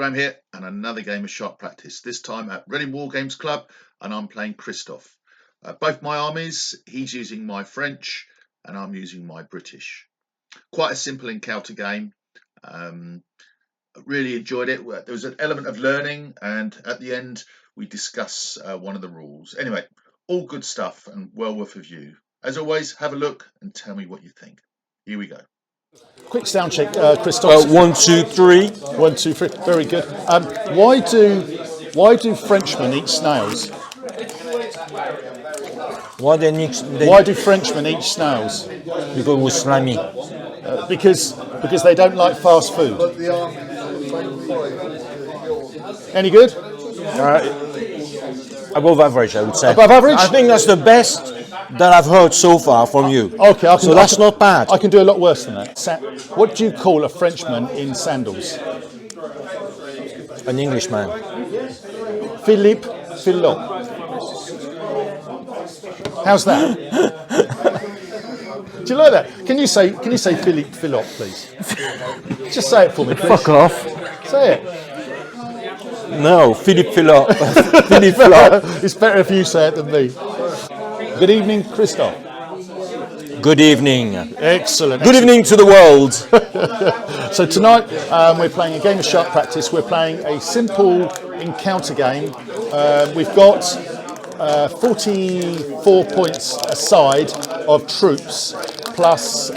Graham here, and another game of sharp practice, this time at Reading Wargames Club, and I'm playing Christophe. Both my armies, he's using my French and I'm using my British. Quite a simple encounter game. Really enjoyed it. There was an element of learning, and at the end we discuss one of the rules. Anyway, all good stuff and well worth a view. As always, have a look and tell me what you think. Here we go. Quick sound check, Christophe. 1, 2, 3. 1, 2, 3. Very good. Why do Frenchmen eat snails? Why do Frenchmen eat snails? Because we're slimy. Because they don't like fast food. Any good? Above average, I would say. Above average? I think that's the best that I've heard so far from you. Okay, that's not bad. I can do a lot worse than that. What do you call a Frenchman in sandals? An Englishman. Philippe Philop. How's that? Do you like that? Can you say Philippe Philop, please? Just say it for me, please. Fuck off. Say it. No, Philippe Philop. Philippe Philop. It's better if you say it than me. Good evening, Christophe. Good evening. Excellent. Good evening to the world. So tonight we're playing a game of sharp practice. We're playing a simple encounter game. We've got 44 points aside of troops, plus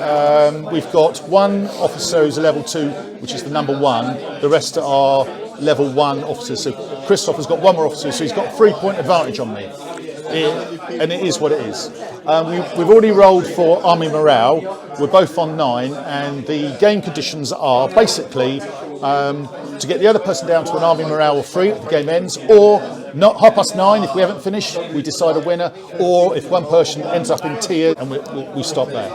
we've got one officer who's a level 2, which is the number 1. The rest are level 1 officers. So Christophe has got one more officer, so he's got 3-point advantage on me. And it is what it is. We've already rolled for army morale. We're both on 9, and the game conditions are basically to get the other person down to an army morale of 3 at the game ends, or not 9:30 if we haven't finished, we decide a winner, or if one person ends up in tier and we stop there.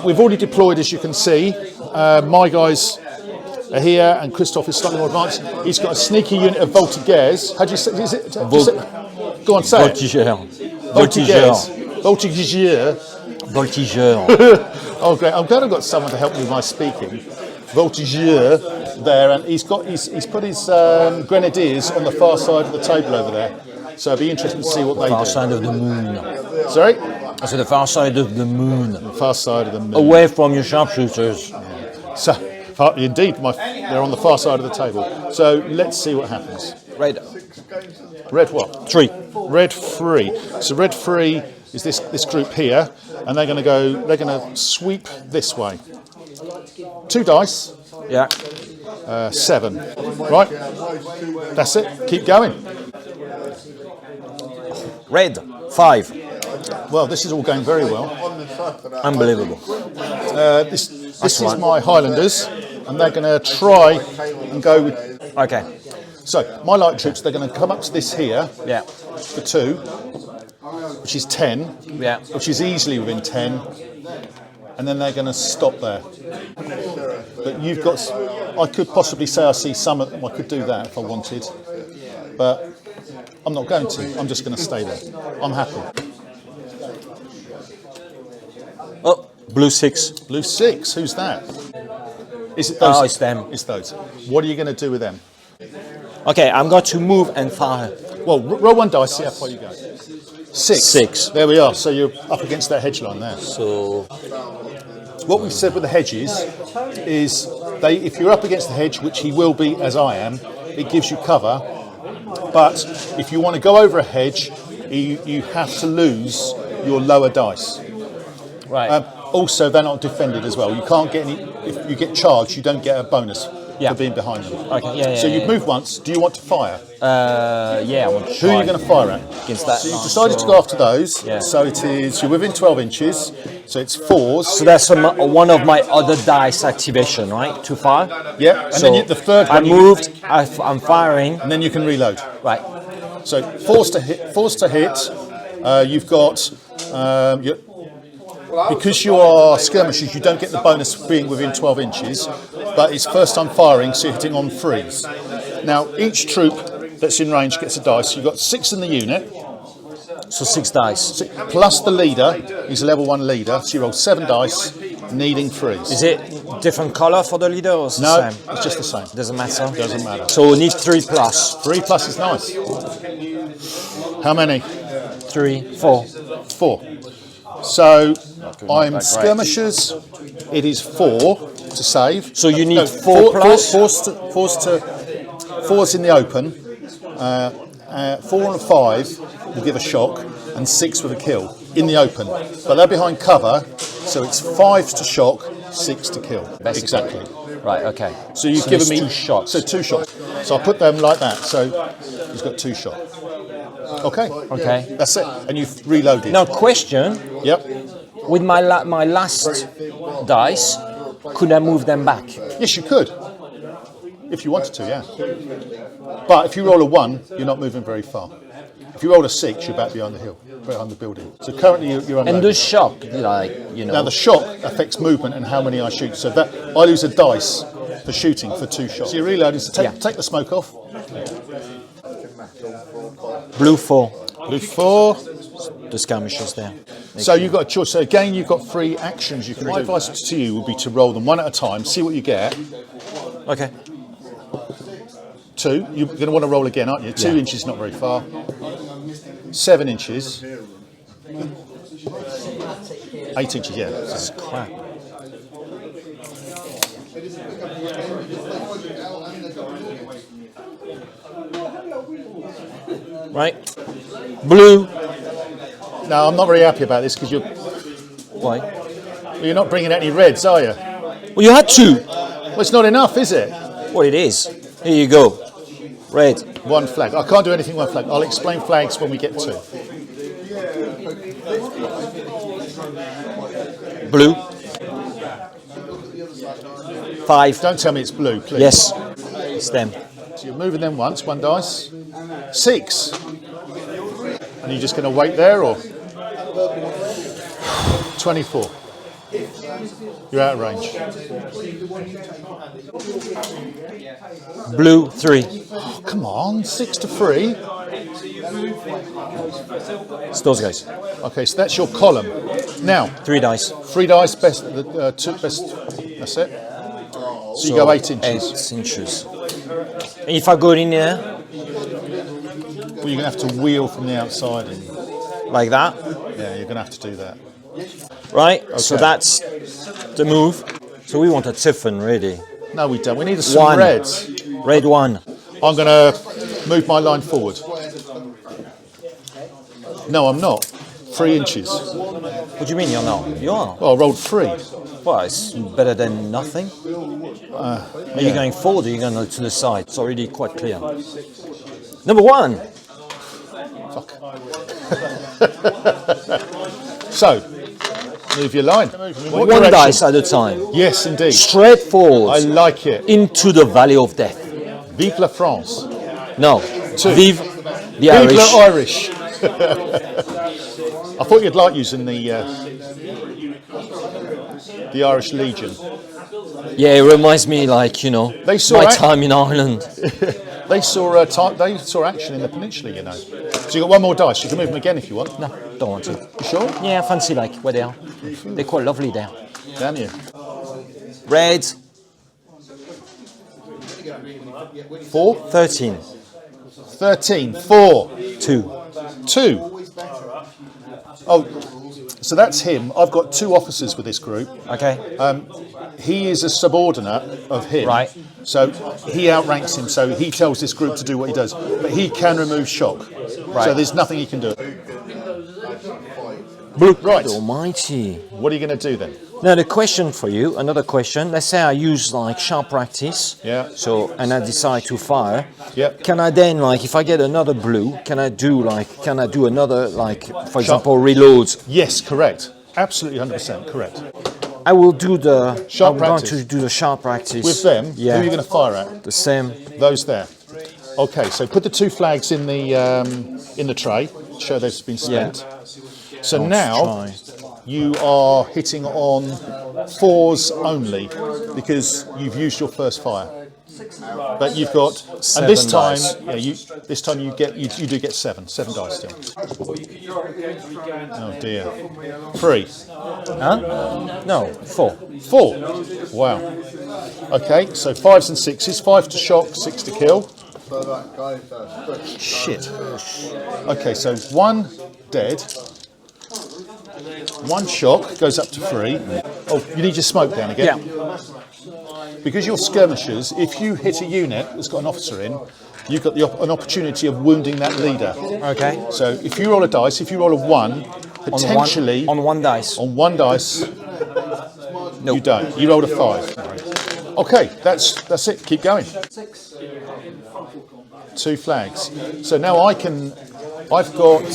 We've already deployed, as you can see. My guys are here, and Christophe is slightly more advanced. He's got a sneaky unit of voltigeurs. How do you say? Go on, say it. Voltigeurs. Oh, great! I'm glad I've got someone to help me with my speaking. Voltigeur there, and he's put his grenadiers on the far side of the table over there. So it'll be interesting to see what they do. Far side of the moon. Sorry? I said the far side of the moon. The far side of the moon. Away from your sharpshooters. So, indeed, they're on the far side of the table. So let's see what happens. Red. Red what? 3. Red 3. So red 3 is this group here, and they're going to sweep this way. 2 dice. Yeah. 7. Right. That's it. Keep going. Red 5. Well, this is all going very well. Unbelievable. This is my Highlanders, and they're going to try and go with. Okay. So my light troops, they're going to come up to this here. Yeah. For 2, which is 10. Yeah. Which is easily within 10. And then they're going to stop there. But you've got. I could possibly say I see some of them. I could do that if I wanted, but I'm not going to. I'm just going to stay there. I'm happy. Oh, blue 6. Blue 6. Who's that? Is it those? Oh, it's them. It's those. What are you going to do with them? Okay, I'm going to move and fire. Well, roll 1 dice. See how far you go. 6. There we are. So you're up against that hedge line there. So. What we've said with the hedges is if you're up against the hedge, which he will be as I am, it gives you cover. But if you want to go over a hedge, you have to lose your lower dice. Right. Also, they're not defended as well. You can't get any. If you get charged, you don't get a bonus for being behind them. Okay. Yeah. So you've moved once. Do you want to fire? Yeah, I want to try. Who are you going to fire at? Against that. So you've decided to go after those. Yeah. So you're within 12 inches. So it's 4s. So that's one of my other dice activation, right? To fire. Yeah. And so then the third one. I moved. I'm firing. And then you can reload. Right. So 4s to hit. You've got. Because you are skirmishers, you don't get the bonus for being within 12 inches, but it's first time firing, so you're hitting on 3s. Now, each troop that's in range gets a dice. You've got 6 in the unit, So 6 dice. Plus the leader, he's a level 1 leader, so you roll 7 dice, needing 3s. Is it different color for the leader or is it No, the same? it's just the same. Doesn't matter? Doesn't matter. So we need 3 plus. 3 plus is nice. How many? 3, 4. 4. So I'm great. skirmishers. It is 4 to save. So you need 4 plus? Four's in the open. 4 and 5 will give a shock, and 6 with a kill in the open. But they're behind cover, so it's 5 to shock, 6 to kill. Basically. Exactly. Right, okay. So you've given me 2 shots. So 2 shots. So I put them like that. So he's got 2 shots. Okay. Okay. That's it. And you've reloaded. Now, question. Yep. With my last dice, could I move them back? Yes, you could. If you wanted to, yeah. But if you roll a 1, you're not moving very far. If you roll a 6, you're back behind the hill, behind the building. So currently you're unloaded. And the shock, like, you know. Now the shock affects movement and how many I shoot. So that I lose a dice for shooting for 2 shots. So you're reloading. So take the smoke off. Blue 4. Blue 4. The skirmishers there. So you've got a choice. So again, you've got 3 actions you can do. My advice to you would be to roll them one at a time, see what you get. Okay. 2. You're going to want to roll again, aren't you? 2 inches, not very far. 7 inches. 8 inches, yeah. This is crap. Right. Blue. No, I'm not very happy about this because Why? you're not bringing any reds, are you? Well, you had 2. Well, it's not enough, is it? Well, it is. Here you go. Red. 1 flag. I can't do anything 1 flag. I'll explain flags when we get to. Blue. 5. Don't tell me it's blue, please. Yes. It's them. So you're moving them once, 1 dice. 6. And you're just going to wait there, or 24. You're out of range. Blue 3. Oh, come on, 6 to 3. It's those guys. Okay, so that's your column. Now, 3 dice. 3 dice, best. 2 best. That's it. So you go 8 inches. 8 inches. And if I go in here, Well, you're going to have to wheel from the outside. And, like that, yeah, you're going to have to do that. right? So that's the move. So we want a Tiffin, really. No, we don't. We need some 1. reds. Red 1. I'm going to move my line forward. No, I'm not. 3 inches. What do you mean you're not? You are. Well, I rolled 3. Well, it's better than nothing. Are you going forward or are you going to the side? It's already quite clear. Number 1. Fuck. So, move your line. What 1 direction? dice at a time. Yes, indeed. Straight forward. I like it. Into the Valley of Death. Vive la France. No. 2. Vive the Vive Irish. la Irish. I thought you'd like using the Irish Legion. Yeah, it reminds me, like, you know, They saw my act- time in Ireland. They saw action in the peninsula, you know. So you got 1 more dice. You can move them again if you want. No, don't want to. You sure? Yeah, I fancy like where they are. They're quite lovely there. Damn you. Red 4, 13. 13, 4, 2. 2. Oh, so that's him. I've got 2 officers with this group. Okay. He is a subordinate of him. Right. So he outranks him, so he tells this group to do what he does. But he can remove shock. Right. So there's nothing he can do. Blue. Right. Almighty. What are you going to do then? Now the question for you, another question. Let's say I use like sharp practice. Yeah. So and I decide to fire. Yep. Can I then, like, if I get another blue, can I do another, like, for example, reloads? Yes, correct. Absolutely 100% correct. I will do the Sharp I'm practice. going to do the sharp practice With them, Yeah. who are you going to fire at? The same. Those there. Okay, so put the 2 flags in the tray. Show they've been spent. So now Try. you are hitting on 4s only because you've used your first fire. But you've got, and this 7 time, dice. yeah, you do get 7 dice still. Oh dear. 3. Huh? No, 4. 4. Wow. Okay, so 5s and 6s. 5 to shock, 6 to kill. Shit. Okay, so 1 dead. 1 shock goes up to 3. Oh, you need your smoke down again. Yeah. Because you're skirmishers, if you hit a unit that's got an officer in, you've got an opportunity of wounding that leader. Okay. So if you roll a dice, if you roll a 1, potentially on one dice. on 1 dice, Nope. you don't. You rolled a 5. Okay, that's it. Keep going. 2 flags. So now I've got.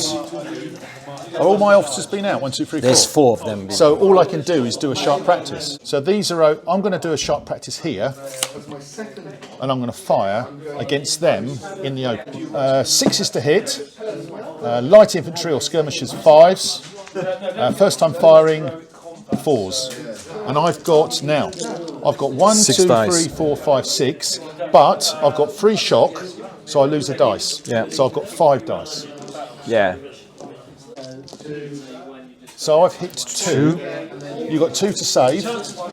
Are all my officers been out? 1, 2, 3, 4. There's 4 of them. So all I can do is do a sharp practice. So these are. I'm going to do a sharp practice here, and I'm going to fire against them in the open. 6s to hit. Light infantry or skirmishers 5s. First time firing 4s. And I've got 1, 6 2, dice. 3, 4, 5, 6. But I've got 3 shock, so I lose a dice. Yeah. So I've got 5 dice. Yeah. So I've hit 2. You've got 2 to save.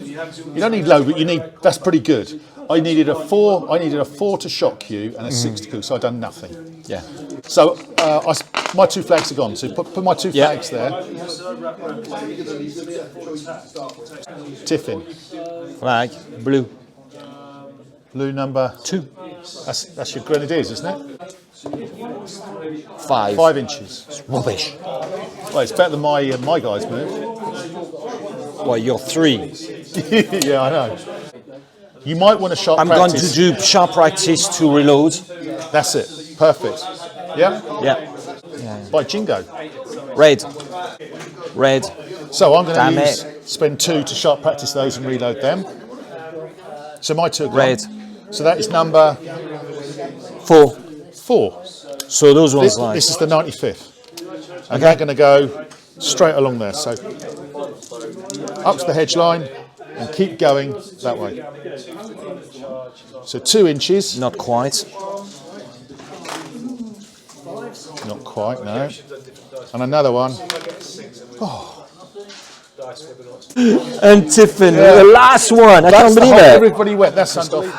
You don't need low, but you need. That's pretty good. I needed a 4. I needed a 4 to shock you and a 6 to kill. So I've done nothing. Yeah. So my 2 flags are gone. So put my 2 flags there. Tiffin. Flag. Blue. Blue number 2. That's your grenadiers, isn't it? 5. 5 inches. Rubbish. Well, it's better than my guys' move. Well, you're 3. Yeah, I know. You might want to sharp I'm practice. going to do sharp practice to reload. That's it. Perfect. Yeah? Yeah. By Jingo. Red. Red. So I'm going Damn to spend 2 to sharp practice those and reload them. So my 2 are gone. Red. So that is number 4. 4. So those ones like. This is the 95th. And they're going to go straight along there. So up to the hedge line and keep going that way. So 2 inches. Not quite. Not quite, no. And another one. And Tiffin, the last one. I can't believe it. Everybody went. That's unstoppable.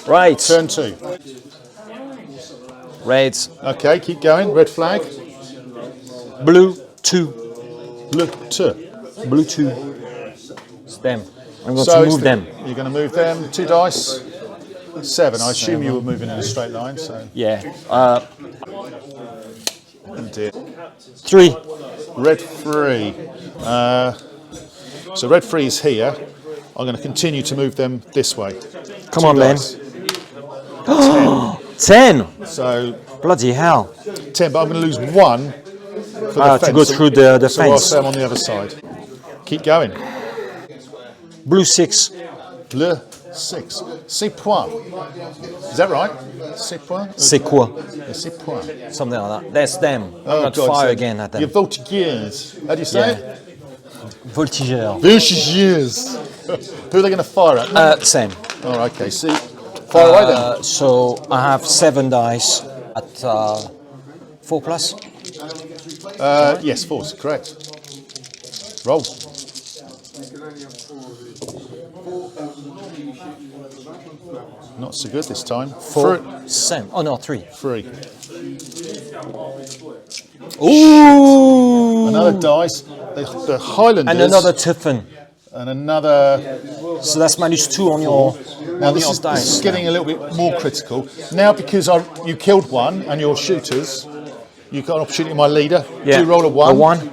Right. Turn 2. Red. Okay, keep going. Red flag. Blue. 2. Blue 2. Blue 2. It's them. I'm going So to move them. You're going to move them. 2 dice. 7. I assume you were moving in a straight line. So. Yeah. Oh dear. 3. Red 3. So red 3 is here. I'm going to continue to move them this way. Come 2 on, man. dice. 10. So Bloody hell. 10, but I'm going to lose 1 for the To fence. go through the So I'll fence. say I'm on the other side. Keep going. Blue 6. Bleu 6. C'est point. Is that right? C'est point? C'est quoi? C'est point. Something like that. That's them. I'm going to God, fire so again at You're them. voltigeurs. How do you say it? Voltigeur. Voltigeurs. Who are they going to fire at? Same. Oh, okay. See, fire away then. So I have 7 dice at 4 plus. Yes, 4's correct. Roll. Not so good this time. 4. Same. Oh no, 3. 3. Ooh! Another dice. The Highlanders. And another Tiffin. And another. So that's -2 on your. Now on this your is dice. getting a little bit more critical. Now because you killed 1 and you're shooters, you've got an opportunity with my leader. Yeah. Do you roll a 1? A 1.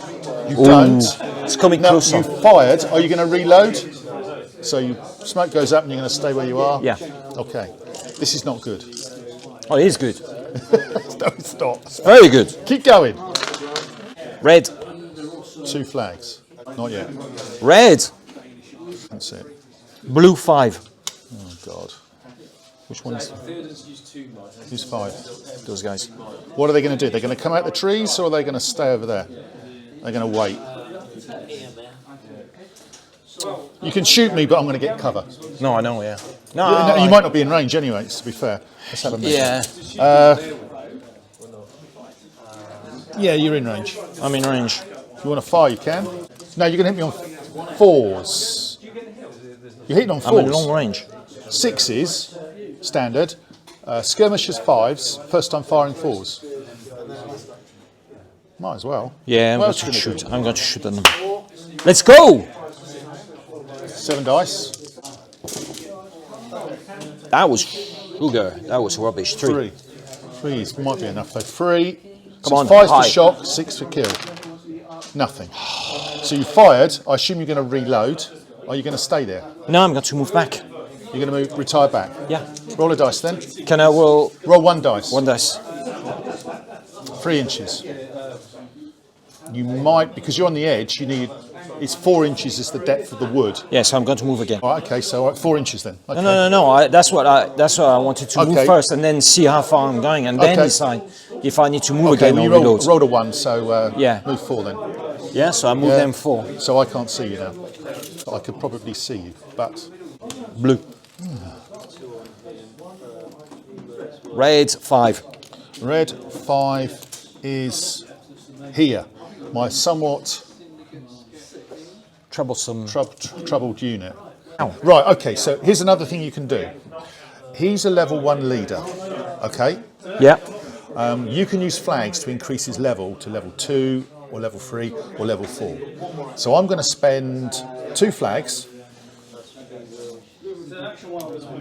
You Ooh. don't. It's coming Now closer. you fired. Are you going to reload? So smoke goes up and you're going to stay where you are? Yeah. Okay. This is not good. Oh, it is good. Don't stop. Very good. Keep going. Red. 2 flags. Not yet. Red. That's it. Blue 5. Oh God. Which one is Who's 5? those guys? What are they going to do? They're going to come out the trees or are they going to stay over there? They're going to wait. You can shoot me, but I'm going to get cover. No, I know, yeah. No, You might not be in range anyway, to be fair. Let's have a measure. Yeah. Yeah, you're in range. I'm in range. If you want to fire, you can. No, you're going to hit me on 4s. You're hitting on 4s. I'm in long range. 6s, standard. Skirmishers 5s, first time firing 4s. Might as well. Yeah, I'm What going else to you gonna shoot. do? I'm going to shoot at them. Let's go! 7 dice. That was sugar. That was rubbish. 3. 3s might be enough though. 3. Come on, 5 high. for shock, 6 for kill. Nothing. So you fired. I assume you're going to reload. Are you going to stay there? No, I'm going to move back. You're going to retire back. Yeah. Roll a dice then. Can I roll Roll 1 dice. 1 dice? 3 inches. You might, because you're on the edge, you need, it's 4 inches is the depth of the wood. Yeah, so I'm going to move again. All right, okay, so 4 inches then. Okay. No. That's what I wanted to move Okay. first, and then see how far I'm going, and then Okay. decide if I need to move Okay, again well, or you reload. rolled a 1, so Yeah. move 4 then. Yeah, so I move Yeah. them 4. So I can't see you now. I could probably see you, but Blue. Red 5. red 5 is here. My somewhat Troublesome. troubled unit. Ow. Right, okay, so here's another thing you can do. He's a level 1 leader, okay? Yeah. You can use flags to increase his level to level 2 or level 3 or level 4. So I'm going to spend 2 flags.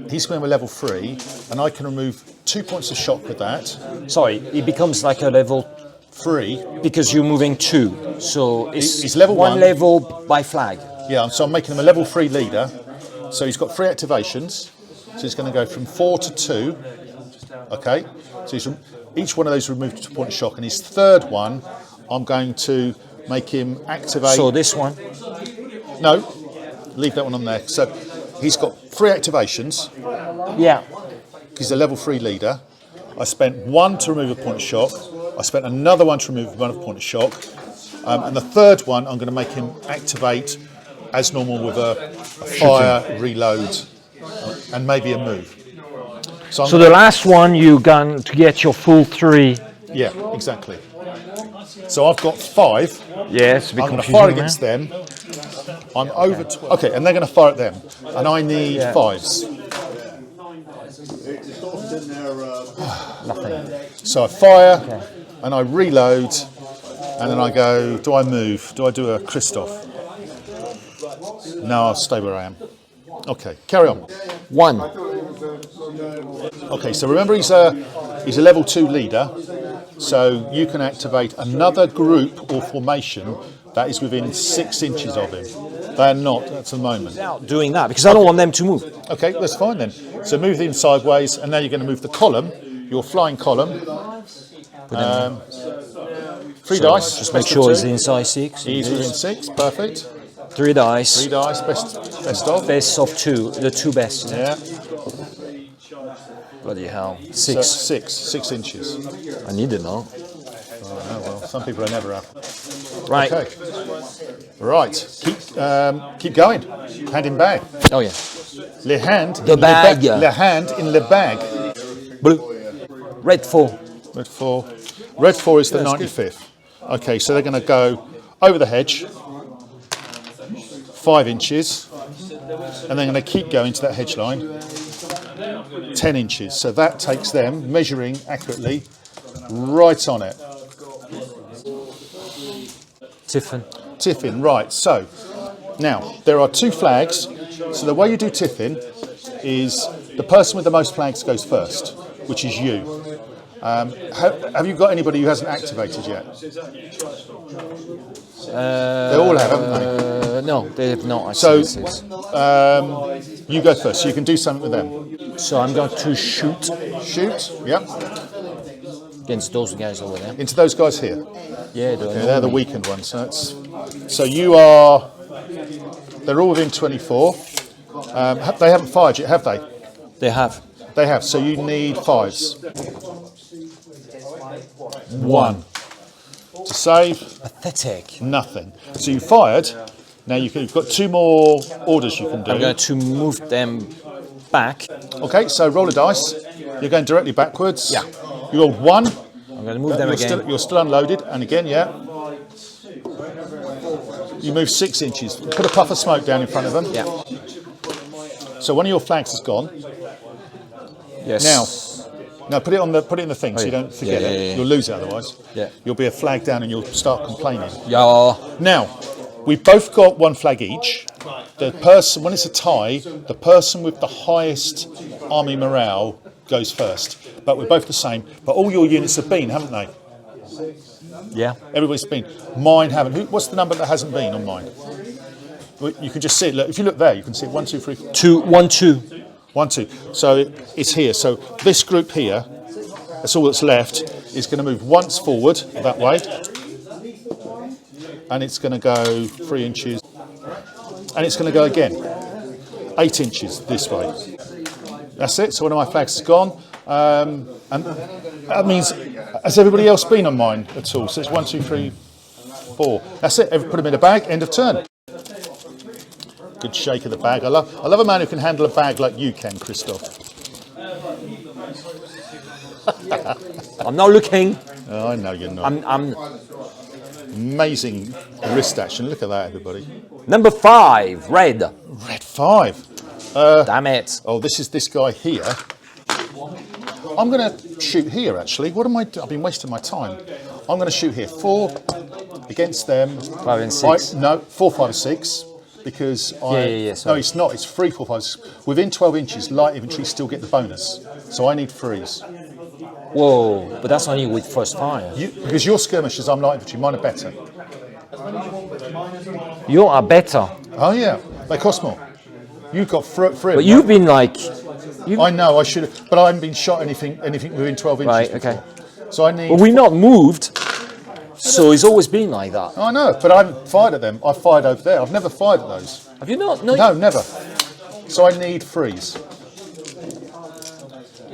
He's going to level 3, and I can remove 2 points of shock with that. Sorry, it becomes like a level 3. because you're moving 2. So He's level 1 1. level by flag. Yeah, so I'm making him a level 3 leader. So he's got 3 activations. So he's going to go from 4 to 2. Okay, so each one of those removed 2 points of shock, and his third one, I'm going to make him activate. So this one. No, leave that one on there. So he's got 3 activations. Yeah. He's a level 3 leader. I spent 1 to remove a point of shock. I spent another 1 to remove 1 point of shock. And the third one, I'm going to make him activate as normal with a fire, reload, and maybe a move. So So the last one you going to get your full 3. yeah, exactly. So I've got 5. Yes, I'm going to fire against them. I'm over. Okay, and they're going to fire at them, and I need 5s. Nothing. So I fire, and I reload, and then I go. Do I move? Do I do a Christophe? No, I'll stay where I am. Okay, carry on. 1. Okay, so remember he's a level 2 leader, so you can activate another group or formation that is within 6 inches of him. They're not at the moment. Without doing that, because I don't want them to move. Okay, that's fine then. So move him sideways, and now you're going to move the column, your flying column. 3 dice. Just make best of sure he's 2. inside 6. He's within 6, perfect. 3 dice. 3 dice, best of. Best of 2. The 2 best. Yeah. Bloody hell. So 6. 6 inches. I need it now. Oh well, some people are never up. Right. Okay. Right. Keep going. Hand in bag. Oh yeah. Le hand. The in bag. Le hand in le bag. Blue. Red 4. Red 4. Red 4 is the Yeah, 95th. Okay, so they're going to go over the hedge, 5 inches, and they're going to keep going to that hedge line, 10 inches. So that takes them, measuring accurately, right on it. Tiffin, right. So now there are 2 flags. So the way you do Tiffin is the person with the most flags goes first, which is you. Have you got anybody who hasn't activated yet? They all have, haven't they? No, they have not. So Actually, you go first. So you can do something with them. so I'm going to shoot Shoot. Yep. against those guys over there. Into those guys here. Yeah, They're the weakened ones. So you are. They're all within 24. They haven't fired yet, have they? They have. They have. So you need 5s. 1 to save. Pathetic. Nothing. So you fired. Now you've got 2 more orders you can do. I'm going to move them back. Okay, so roll a dice. You're going directly backwards. Yeah. You rolled 1. I'm going to move them again. You're still unloaded, and again, yeah. You move 6 inches. Put a puff of smoke down in front of them. Yeah. So one of your flags is gone. Yes. Now put it in the thing so you don't forget it. Yeah. You'll lose it otherwise. Yeah. You'll be a flag down and you'll start complaining. Yeah. Now, we've both got 1 flag each. The person, when it's a tie, the person with the highest army morale goes first. But we're both the same. But all your units have been, haven't they? Yeah. Everybody's been. Mine haven't. What's the number that hasn't been on mine? You can just see it. Look, if you look there, you can see it. 1, 2, 3, 4. 2, 1, 2. 1, 2. So it's here. So this group here, that's all that's left, is going to move once forward that way. And it's going to go 3 inches. And it's going to go again 8 inches this way. That's it. So one of my flags is gone. And that means, has everybody else been on mine at all? So it's 1, 2, 3, 4. That's it. Put them in a bag. End of turn. Good shake of the bag. I love a man who can handle a bag like you can, Christophe. I'm not looking. Oh, I know you're not. I'm Amazing wrist action. Look at that, everybody. number 5, red. Red 5. Damn it. Oh, this is this guy here. I'm going to shoot here, actually. What am I doing? I've been wasting my time. I'm going to shoot here. 4 against them. 5 and 6. No, 4, 5, 6. Because Yeah, no, sorry. it's not. It's 3, 4, 5, 6. Within 12 inches, light infantry still get the bonus. So I need 3s. Whoa, but that's only with first fire. Because your skirmishers, I'm light infantry. Mine are better. You are better. Oh yeah, they cost more. You've got 3. But you've been like... I know. I should have, but I haven't been shot anything within 12 inches. Right, okay. Before. So I need. But we're not moved, so it's always been like that. I know, but I haven't fired at them. I fired over there. I've never fired at those. Have you not? No, never. So I need 3s.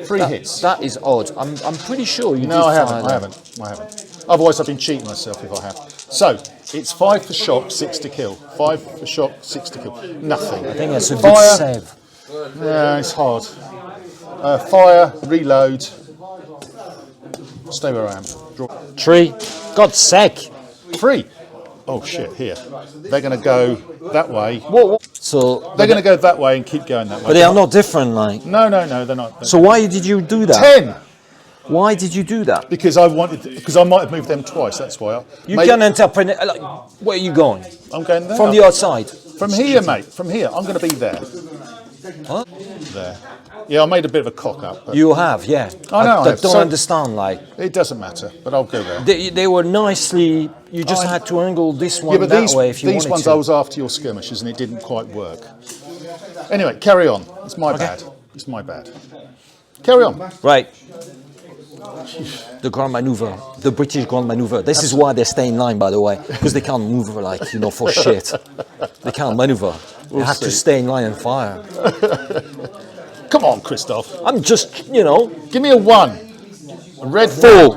3 hits. That is odd. I'm pretty sure you No, did I fire haven't. them. I haven't. Otherwise, I've been cheating myself if I have. So it's 5 for shock, 6 to kill. 5 for shock, 6 to kill. Nothing. I think that's a Fire. good save. Yeah, it's hard. Fire, reload. Stay where I am. Draw. 3. God's sake. 3. Oh shit! Here, they're going to go that way. What? So They're going to go that way and keep going that way. but they are not different, like. No, they're not. So why did you do that? 10. Why did you do that? Because I might have moved them twice. That's why. You can interpret it. Like, where are you going? I'm going there. From the outside. From here, mate. From here. I'm going to be there. Huh? There. Yeah, I made a bit of a cock up. But You have, yeah. I know, I I have. don't So- understand. Like it doesn't matter, but I'll go there. they were nicely. You just had to angle this one Yeah, but that way if you these wanted ones to. I was after your skirmishes and it didn't quite work. Anyway, carry on. It's my bad. It's my bad. Carry on. Right. The grand maneuver, the British grand maneuver. This is why they stay in line, by the way, because they can't maneuver like, for shit. They can't maneuver. They have to stay in line and fire. Come on, Christophe. I'm just, Give me a 1. A red 4.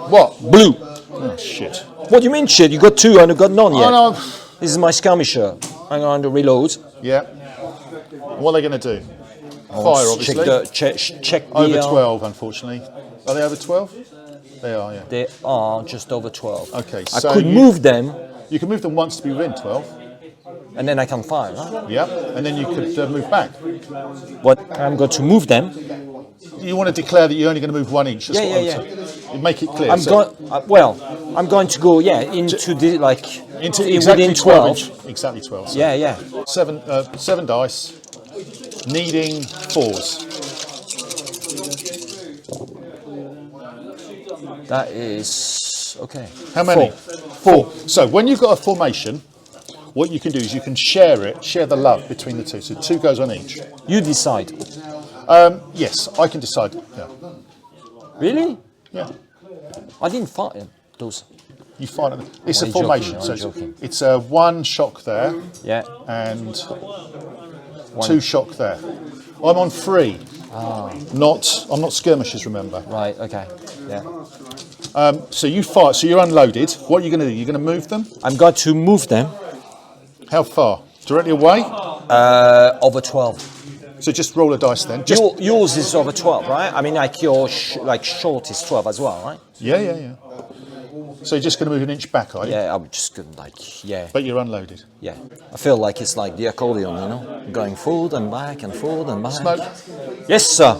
What? Blue. Oh, shit. What do you mean shit? You got 2 and you got none yet. Oh, no. This is my skirmisher. I'm going to reload. Yeah. What are they going to do? Fire, obviously. Check the... Over 12, unfortunately. Are they over 12? They are, yeah. They are just over 12. Okay, I so could move them, You can move them once to be within 12. and then I can fire. Huh? Yeah. And then you could move back. But I'm going to move them. You want to declare that you're only going to move 1 inch. That's Yeah, what yeah, I'm saying. You make it clear. I'm So going. I'm going to go. Yeah, into the into exactly within 12. 12. Exactly 12. So Yeah. 7 dice, needing 4s. That is okay. How many? 4. 4. So when you've got a formation, what you can do is you can share the love between the two. So 2 goes on each. You decide. Yes, I can decide. Yeah. Really? Yeah. I didn't fire those. You find it. It's a I'm formation. joking, I'm So joking. it's a 1 shock there Yeah. and 2 shock there. I'm on 3. I'm not skirmishers, remember. Right. Okay. Yeah. So you fire. So you're unloaded. What are you going to do? You're going to move them. I'm going to move them How far? Directly away. over 12. So just roll a dice then. Just Yours is over 12, right? I mean, like your short is 12 as well, right? yeah. So you're just going to move an inch back, are you? Yeah, I'm just gonna yeah. But you're unloaded. Yeah, I feel like it's like the accordion, you know, going forward and back and forward and back. Smoke. Yes, sir.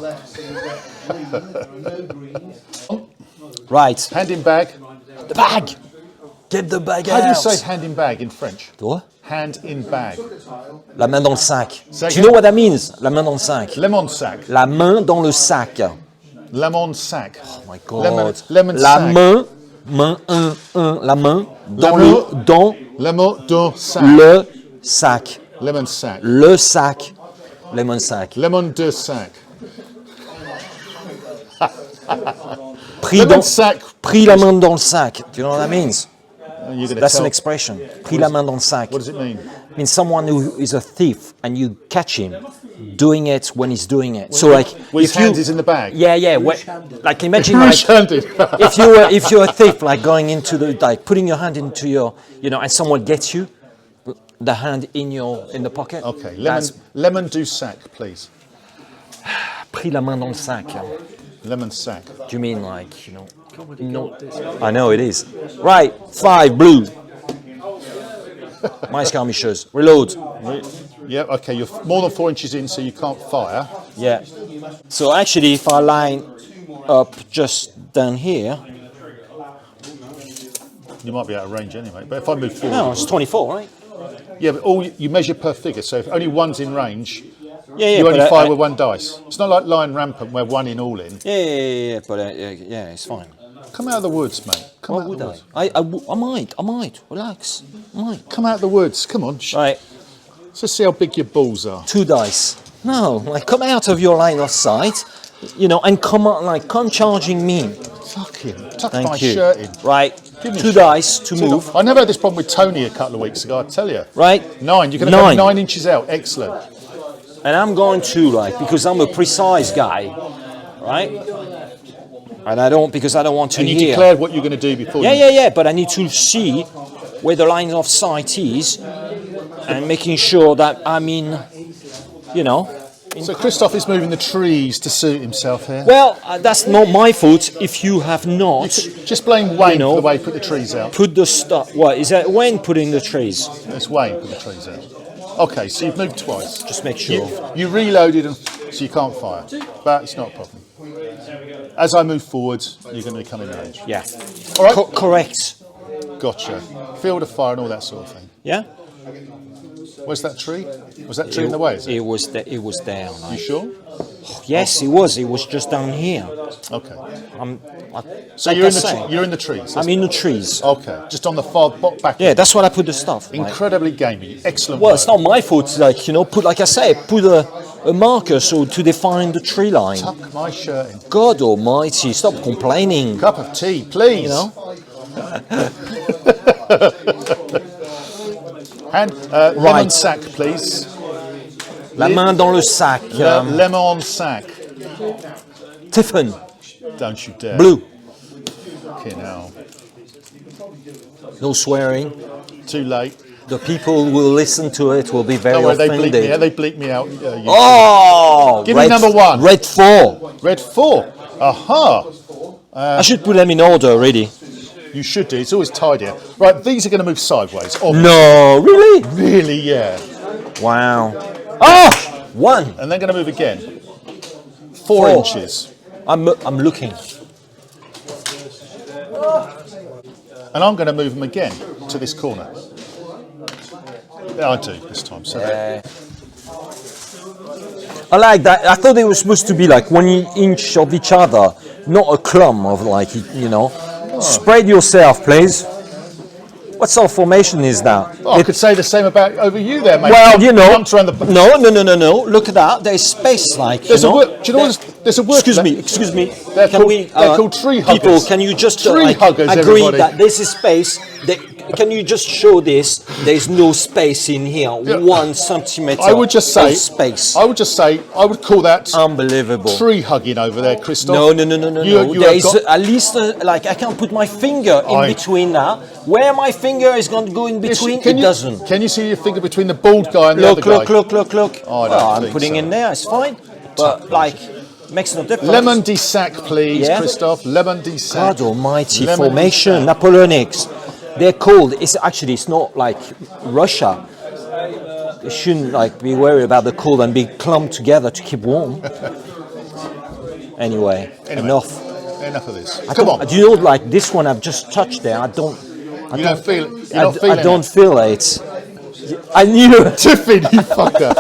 Right. Hand in bag. The bag. Get the bag How out. do you say hand in bag in French? What? Hand in bag. La main dans le sac. Say Do you again? know what that means? La main dans le sac. Lemon sac. La main dans le sac. Lemon sac. Oh my God. Lemon La sac. main, la main dans Lemon do sac. le sac. Lemon sac. Le sac. Lemon sac. Lemon de sac. Pris sac. Pris la main dans le sac. Do you know what that means? You're gonna That's tell. an expression. Pris la main dans le sac. What does it mean? It means someone who is a thief and you catch him doing it when he's doing it. So like, Well, his if you, hand is in the bag. yeah, like imagine like Rouge-handed. if you're a thief, like going into the like putting your hand into your, you know, and someone gets you, the hand in the pocket. Okay, That's lemon du sac, please. pris la main dans le sac. Lemon sac. Do you mean like, you know? No, I know it is. Right, 5 blue. My skirmishers. Reload. Yeah, okay, you're more than 4 inches in, so you can't fire. Yeah. So actually, if I line up just down here, You might be out of range anyway, but if I move forward. no, it's 24, right? Yeah, but you measure per figure, so if only one's in range, Yeah, you only but fire with one dice. It's not like lying rampant where one in, all in. Yeah, but yeah, it's fine. Come out of the woods, mate. Come Why out would of the I? woods. I might. Relax. I might. Come out of the woods. Come on. Right, Let's just see how big your balls are. 2 dice. No, like come out of your line of sight, you know, and come on, like come charging me. Fucking tuck Thank my you. shirt in. Right, Give me 2 a shot. dice to So move. I never had this problem with Tony a couple of weeks ago, I tell you. Right, 9. You're going to 9. go 9 inches out. Excellent. and I'm going to like because I'm a precise guy, right? And I don't want to And you hear. declared what you're going to do before you... Yeah, but I need to see where the line of sight is and making sure that I'm in, you know. So Christophe is moving the trees to suit himself here. Well, that's not my fault if you have not Just blame Wayne know, for the way he put the trees out. put the stuff. What, is that when putting the trees? It's Wayne put the trees out. Okay, so you've moved twice. Just make sure. You reloaded, so you can't fire. But it's not a problem. As I move forward, you're going to become in range. Yeah. All right. Correct. Gotcha. Field of fire and all that sort of thing. Yeah? Where's that tree? Was that tree in the way? Is it? It was down. You sure? Yes, it was. It was just down here. Okay. So Like you're I in say, you're in the trees. I'm in the trees. Okay. Just on the far back. Yeah, that's what I put the stuff. Like. Incredibly gamey. Excellent. Well, work. it's not my fault. Like, you know, put a marker so to define the tree line. Tuck my shirt in. God Almighty, stop complaining. Cup of tea, please. You know. And lemon Right. sac, please. La main dans le sac. Lemon sac. Tiffin, Don't you dare. blue. Okay, now. No swearing. Too late. The people who will listen to it will be very Don't worry, they bleep offended. me out. They bleep me out. Oh! Give me number 1. Red 4. Red 4. Aha. I should put them in order already. You should do. It's always tidier. Right, these are going to move sideways. Obviously. No, really? Really, yeah. Wow. Oh! 1. And they're going to move again. 4 4. inches. I'm looking. And I'm going to move them again to this corner. Yeah, I do this time. So I like that. I thought they were supposed to be like 1 inch of each other, not a clump of like, you know. Spread yourself, please. What sort of formation is that? I could say the same about over you there, mate. Well, you know. Jumped around the... No. Look at that. There's space, like. There's you a know, word. Do you know what? There's a word. Excuse me. They're Can called, we? they're called tree huggers. People, can you just Tree huggers, agree everybody. that this is space? That can you just show this? There's no space in here. 1 centimeter. I would just say of space. I would just say I would call that Unbelievable. tree hugging over there, Christophe. No. You There have is got- at least like I can't put my finger in between now. Where my finger is going to go in between, it doesn't. Can you see your finger between the bald guy and the Look. other guy? Look. Oh, I don't Well, I'm think putting so. in there. It's fine. But like, makes no difference. Lemon de sac, please, Yeah. Christophe. Lemon de sac. God Almighty, Lemon formation, de sac. Napoleonics. They're called. It's not like Russia. They shouldn't like be worried about the cold and be clumped together to keep warm. Anyway, enough. Enough of this. Come on. Do you know, like this one I've just touched there? I don't Feel it. You're not feeling I don't it. feel it. I knew Tiffin, you fucker.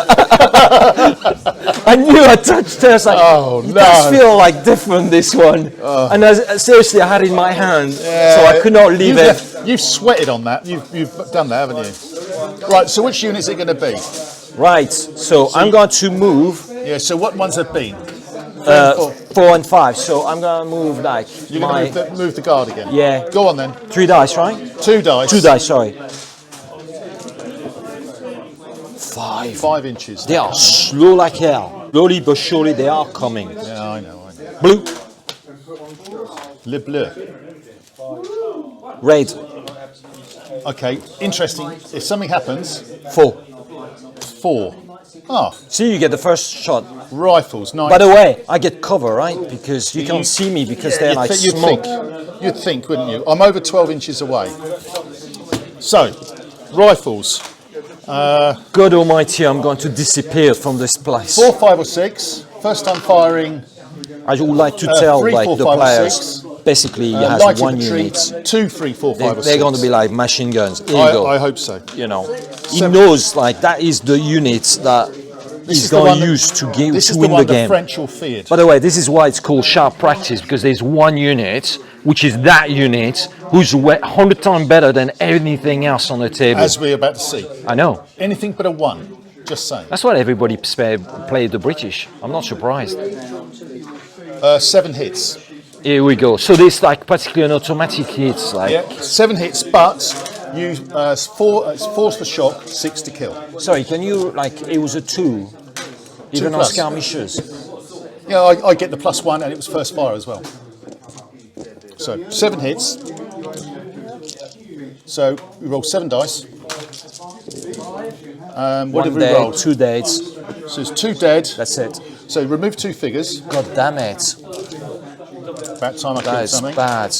I knew I touched her. Like, Oh, it no. does feel like different, this one. And seriously, I had it in my hand, so I could not leave it. You've sweated on that. You've done that, haven't you? Right, so which unit is it going to be? Right, so I'm going to move Yeah, so what ones have been? 4 and 5. So I'm going to move like You're my going to move the guard again? Yeah. Go on then. 3 dice, right? 2 dice. 2 dice, sorry. 5. 5 inches. They are slow like hell. Slowly but surely they are coming. Yeah, I know. Blue, Le bleu. red, Okay, interesting. If something happens, 4. 4. Ah, See, you get the first shot. rifles, 9. By the way, I get cover, right? Because you can't see me because they're like smoke. You'd think, wouldn't you? I'm over 12 inches away. So, rifles. God Almighty, I'm going to disappear from this place. 4, 5 or 6. First time firing. I would like to tell 3, like 4, the 5 or players. 6. Basically, he has Light 1 infantry, unit. 2, 3, 4, 5 or 6. They're going to be like machine guns. Here you go. I hope so. You know, he 7. knows like that is the unit that he's going to use to This is the win the one the game. French all feared. By the way, this is why it's called sharp practice, because there's 1 unit, which is that unit, who's 100 times better than anything else on the table. As we're about to see. I know. Anything but a 1. Just saying. That's what everybody played the British. I'm not surprised. 7 hits. Here we go. So this like particularly an automatic hit, like. Yeah, 7 hits, but you 4's for shock, 6 to kill. Sorry, can you like? It was a 2, even on plus. skirmishes. Yeah, I get the +1, and it was first fire as well. So 7 hits. So we roll 7 dice. What did 1 we dead, roll? 2 dead. So it's 2 dead. That's it. So remove 2 figures. God damn it! About time I That killed is something. bad.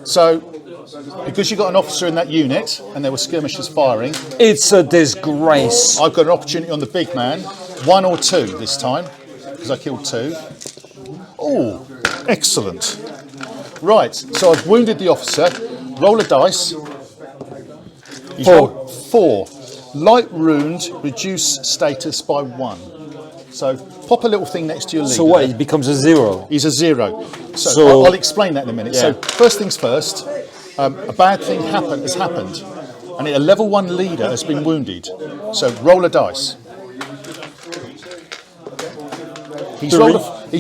So because you got an officer in that unit, and there were skirmishers firing, It's a disgrace. I've got an opportunity on the big man. 1 or 2 this time, because I killed 2. Oh, excellent. Right, so I've wounded the officer. Roll a dice. He's 4. rolled 4. Light wound, reduce status by 1. So pop a little thing next to your leader. So what? It becomes a 0. He's a 0. So, So- I'll explain that in a minute. Yeah. So first things first, a bad thing has happened, and a level 1 leader has been wounded. So roll a dice. He's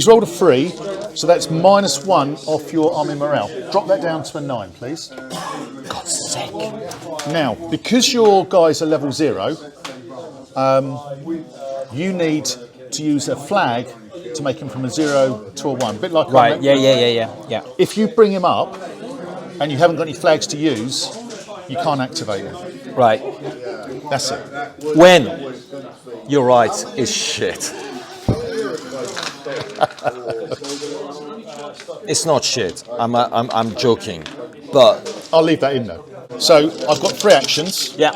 rolled a 3, so that's -1 off your army morale. Drop that down to a 9, please. God's sake. Now, because your guys are level 0, you need to use a flag to make him from a 0 to a 1. A bit like Right. Yeah. If you bring him up and you haven't got any flags to use, you can't activate him. Right. That's it. When you're right, it's shit. It's not shit. I'm joking, but I'll leave that in though. So I've got 3 actions. yeah.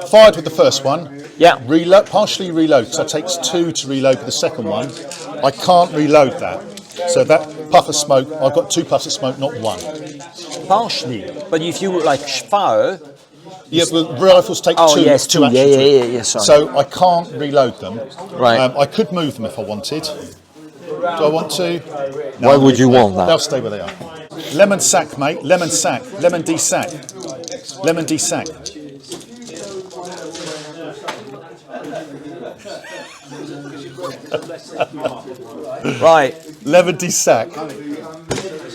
Fired with the first one. Yeah. Reload, partially reload. So it takes 2 to reload with the second one. I can't reload that. So that puff of smoke, I've got 2 puffs of smoke, not 1. Partially. But if you like fire. Yeah, but rifles take 2. Oh yes, 2. actions. Yeah. Sorry. So I can't reload them. Right. I could move them if I wanted. Do I want to? No, Why would you want that? They'll stay where they are. Lemon sack, mate. Lemon sack. Lemon de-sack. Lemon de-sack. Right. Lemon de-sack.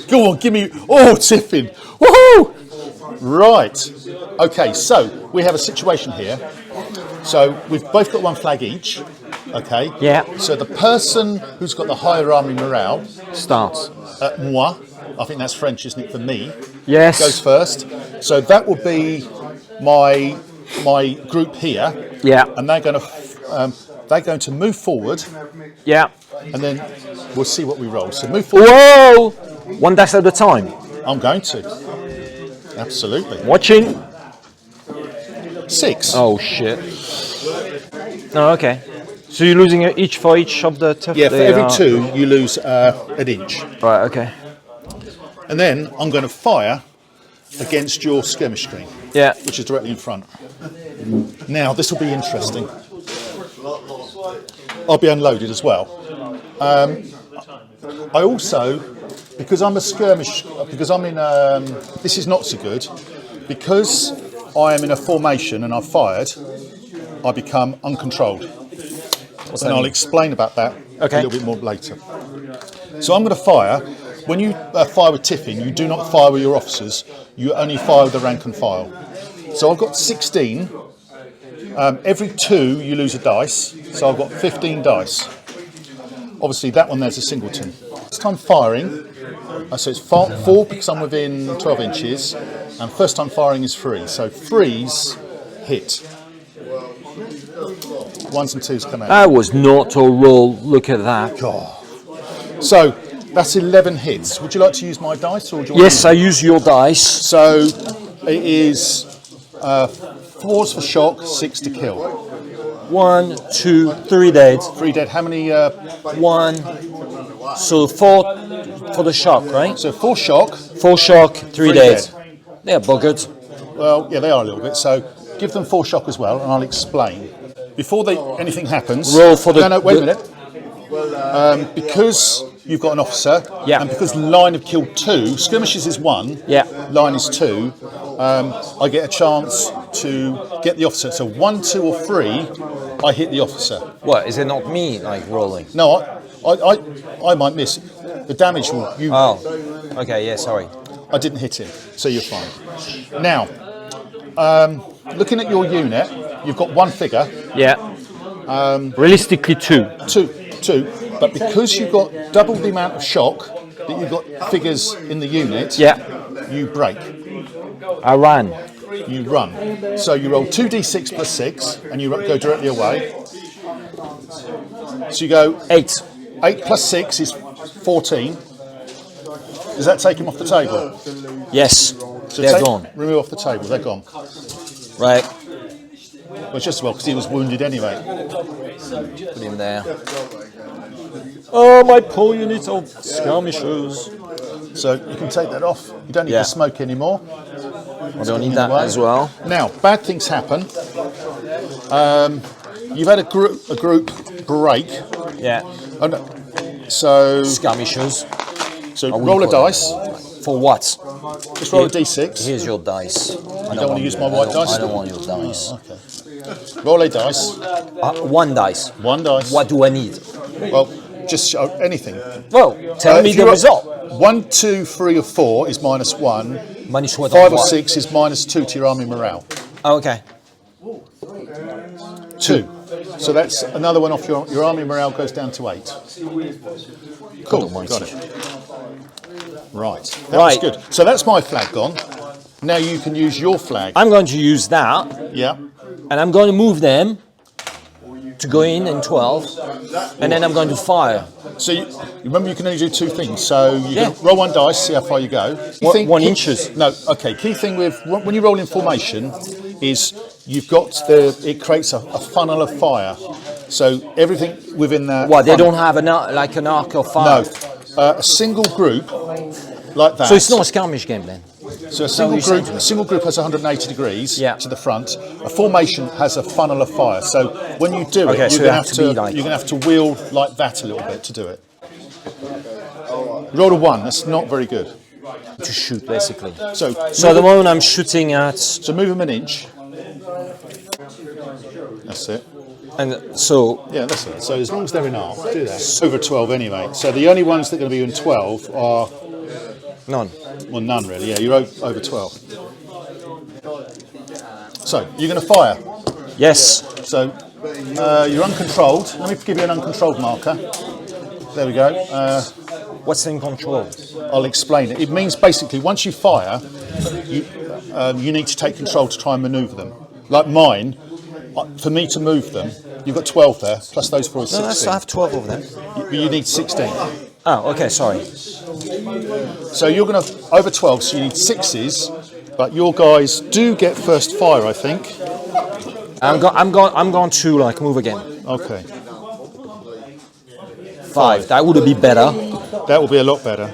Go on, give me. Oh, tipping. Woohoo! Right. Okay, so we have a situation here. So we've both got one flag each. Okay. Yeah. So the person who's got the higher army morale Starts. moi. I think that's French, isn't it? For me. Yes. Goes first. So that will be my group here. Yeah. And they're going to move forward, Yeah. and then we'll see what we roll. So move forward. Whoa! One dice at a time. I'm going to. Absolutely. Watching. 6. Oh shit. Oh, okay. So you're losing each for each of the tough. Yeah, for every 2 you lose an inch. Right. Okay. And then I'm going to fire against your skirmish screen. Yeah. Which is directly in front. Now this will be interesting. I'll be unloaded as well. I also, because I'm a skirmish, because I'm in, this is not so good, because I am in a formation and I've fired, I become uncontrolled. And I'll explain about that a little bit more later. So I'm going to fire. When you fire with tipping, you do not fire with your officers, you only fire with the rank and file. So I've got 16. Every 2 you lose a dice, so I've got 15 dice. Obviously that one there's a singleton. First time firing, so it's 4 because I'm within 12 inches, and first time firing is 3. So 3s hit. 1s and 2s come out. That was not a roll. Look at that. God. So that's 11 hits. Would you like to use my dice, or do you want Yes, I use your dice. So it is 4s for shock, 6 to kill. 1, 2, 3 dead. 3 dead. How many? 1. So 4 for the shock, right? So 4 shock. 4 shock, 3 dead. They're buggered. Well, yeah, they are a little bit. So give them 4 shock as well, and I'll explain. Before anything happens. Roll for the. No, wait a minute. Because you've got an officer, and because line have killed 2, skirmishes is 1, line is 2, I get a chance to get the officer. So 1, 2 or 3, I hit the officer. What, is it not me, like, rolling? No, I might miss. The damage will... Oh, okay, yeah, sorry. I didn't hit him, so you're fine. Now, looking at your unit, you've got 1 figure. Yeah. Realistically, 2. 2, but because you've got double the amount of shock that you've got figures in the unit, you break. I ran. You run. So you roll 2d6 plus 6, and you go directly away. So you go 8. 8 plus 6 is 14. Does that take him off the table? Yes. So they're gone. Remove off the table. They're gone. Right. Well, just as well, because he was wounded anyway. Put him there. Oh, my poor unit of skirmishers. So you can take that off. You don't need to smoke anymore. I don't need that as well. Now, bad things happen. You've had a group break. Yeah. Oh, no. So skirmishers. So roll a dice. For what? Just roll a d6. Here's your dice. You don't want to use my white dice? I don't want your dice. Oh, okay. Roll a dice. 1 dice. 1 dice. What do I need? Well, just show anything. Well, tell me the result. 1, 2, 3 or 4 is -1. Minus what? 5 or 6 is -2 to your army morale. Oh, okay. 2. So that's another one off your army morale goes down to 8. Cool. Got it. Right. That was good. So that's my flag gone. Now you can use your flag. I'm going to use that. Yeah. And I'm going to move them to go in 12, and then I'm going to fire. So you remember you can only do 2 things. So you can roll 1 dice, see how far you go. 1 inches. No, okay. Key thing with when you roll in formation is you've got it creates a funnel of fire. So everything within that. What? They don't have an arc of fire. No, a single group like that. So it's not a skirmish game then. So a single group has 180 degrees to the front. A formation has a funnel of fire. So when you do it, you're going to have to wheel like that a little bit to do it. Roll a 1. That's not very good. To shoot, basically. So at the moment I'm shooting at. So move them an inch. That's it. And so. Yeah, that's it. So as long as they're in arc, do that. Over 12 anyway. So the only ones that are going to be in 12 are None. Well, none really. Yeah, you're over 12. So you're going to fire. Yes. So you're uncontrolled. Let me give you an uncontrolled marker. There we go. What's in control? I'll explain it. It means basically once you fire, you need to take control to try and manoeuvre them. Like mine, for me to move them, you've got 12 there, plus those 4 is 16. No, I have 12 of them. You need 16. Oh, okay, sorry. So you're going to, over 12, so you need 6s, but your guys do get first fire, I think. I'm going to like move again. Okay. 5. That would be better. That will be a lot better.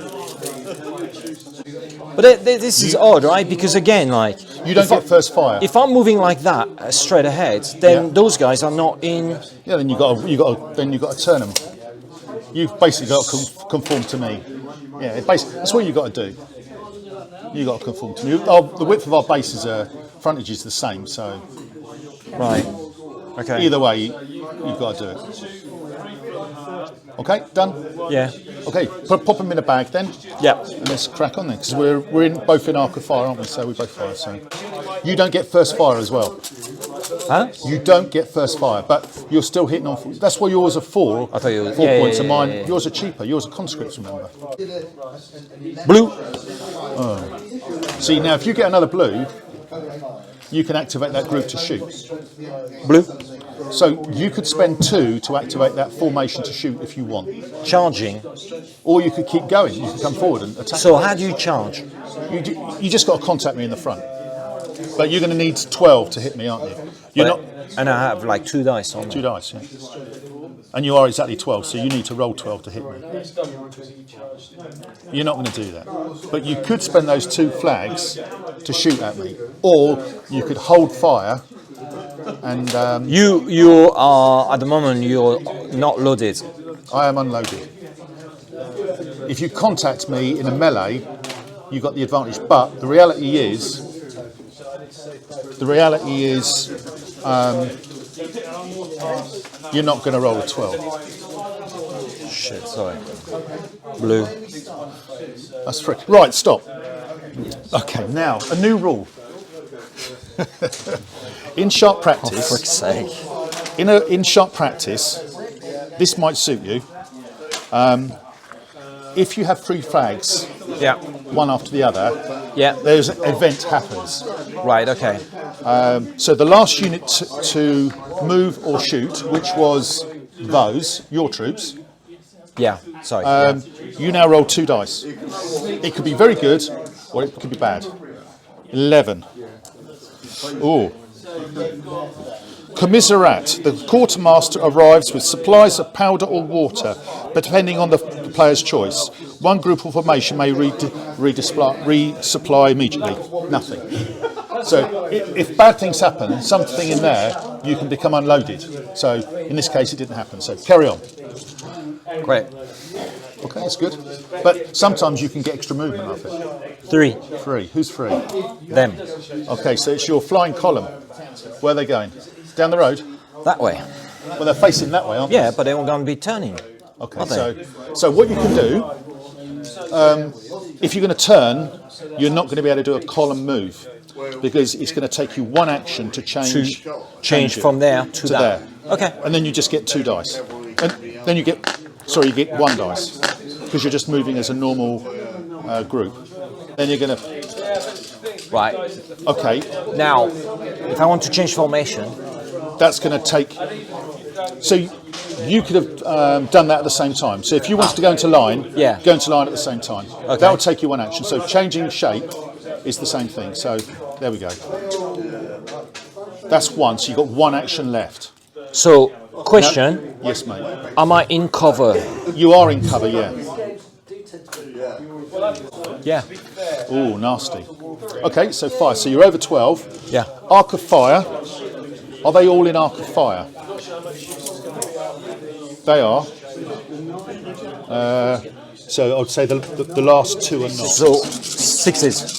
But this is odd, right? Because again, like you don't get first fire. If I'm moving like that straight ahead, then those guys are not in. Yeah, then you got to turn them. You've basically got to conform to me. Yeah, that's what you got to do. You got to conform to me. The width of our bases frontage is the same, so. Right. Okay. Either way, you've got to do it. Okay, done. Yeah. Okay, pop them in a bag then. Yeah. And let's crack on then, because we're both in arc of fire, aren't we? So we both fire. So you don't get first fire as well. Huh? You don't get first fire, but you're still hitting on. That's why yours are 4. I thought you were 4 points, and mine. Yeah. Yours are cheaper. Yours are conscripts, remember? Blue. See now, if you get another blue, you can activate that group to shoot. Blue. So you could spend 2 to activate that formation to shoot if you want. Charging. Or you could keep going. You could come forward and attack. So how do you charge? You just got to contact me in the front. But you're going to need 12 to hit me, aren't you? And I have like 2 dice on 2 dice, yeah. And you are exactly 12, so you need to roll 12 to hit me. You're not going to do that. But you could spend those 2 flags to shoot at me. Or you could hold fire and... You are, at the moment, you're not loaded. I am unloaded. If you contact me in a melee, you've got the advantage. But the reality is... you're not going to roll a 12. Shit, sorry. Blue. That's free. Right, stop. Okay, now, a new rule. In sharp practice... For frick's sake. In sharp practice, this might suit you. If you have 3 flags, one after the other, there's an event happens. Right, okay. So the last unit to move or shoot, which was those, your troops. Yeah, sorry. You now roll 2 dice. It could be very good, or it could be bad. 11. Ooh. Commiserate. The quartermaster arrives with supplies of powder or water, but depending on the player's choice. One group of formation may resupply immediately. Nothing. So if bad things happen, something in there, you can become unloaded. So in this case, it didn't happen. So carry on. Great. Okay, that's good. But sometimes you can get extra movement off it. 3. 3. Who's 3? Them. Okay, so it's your flying column. Where are they going? Down the road? That way. Well, they're facing that way, aren't they? Yeah, but they're going to be turning. Okay, so what you can do, if you're going to turn, you're not going to be able to do a column move because it's going to take you 1 action to change from there to there. Okay. And then you just get 2 dice. And then you get 1 dice because you're just moving as a normal group. Then you're going to... Right. Okay. Now, if I want to change formation... That's going to take... So you could have done that at the same time. So if you wanted to go into line, go into line at the same time. Okay. That would take you 1 action. So changing shape is the same thing. So there we go. That's 1. So you've got 1 action left. So, question. Now, yes, mate. Am I in cover? You are in cover, yeah. Yeah. Oh, nasty. Okay, so fire. So you're over 12. Yeah. Arc of fire. Are they all in arc of fire? They are. So I'd say the last 2 are not. So 6s.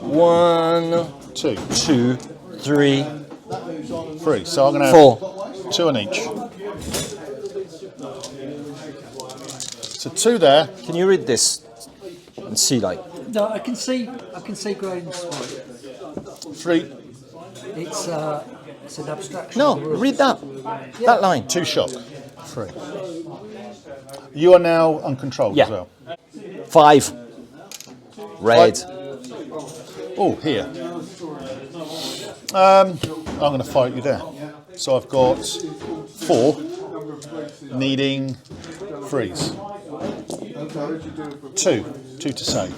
1, 2, 2, 3, 3. So I'm going to have 4. 2 on each. So 2 there. Can you read this and see like? No, I can see Graham's point. 3. It's an abstraction. No, read that. That line. 2 shock. 3. You are now uncontrolled Yeah. as well. 5. Red. Oh, here. I'm going to fire at you there. So I've got 4, needing freeze. 2 to save.